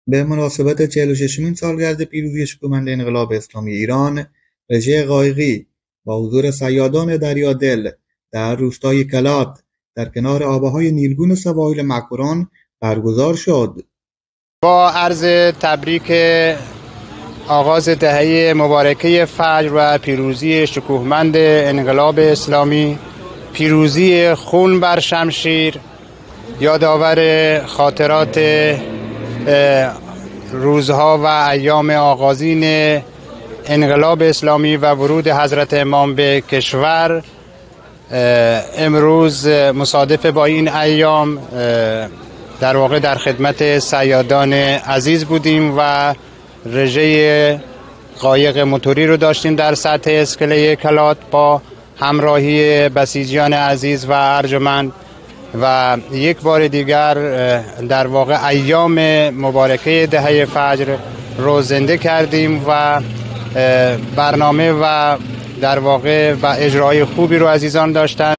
به مناسبت 46مین سالگرد پیروزی شکوهمند انقلاب اسلامی ایران، رژه قایقی با حضور صیادان دریادل در روستای کلات در کنار آبهای نیلگون سواحل مکران برگزار شد. با عرض تبریک آغاز دهه مبارکه فجر و پیروزی شکوهمند انقلاب اسلامی، پیروزی خون بر شمشیر، یادآور خاطرات روزها و ایام آغازین انقلاب اسلامی و ورود حضرت امام به کشور. امروز مصادف با این ایام در واقع در خدمت صیادان عزیز بودیم و رژه قایق موتوری رو داشتیم در سطح اسکله کلات با همراهی بسیجیان عزیز و ارجمند و یک بار دیگر در واقع ایام مبارکه دهه فجر رو زنده کردیم و برنامه و در واقع و اجرای خوبی رو عزیزان داشتن.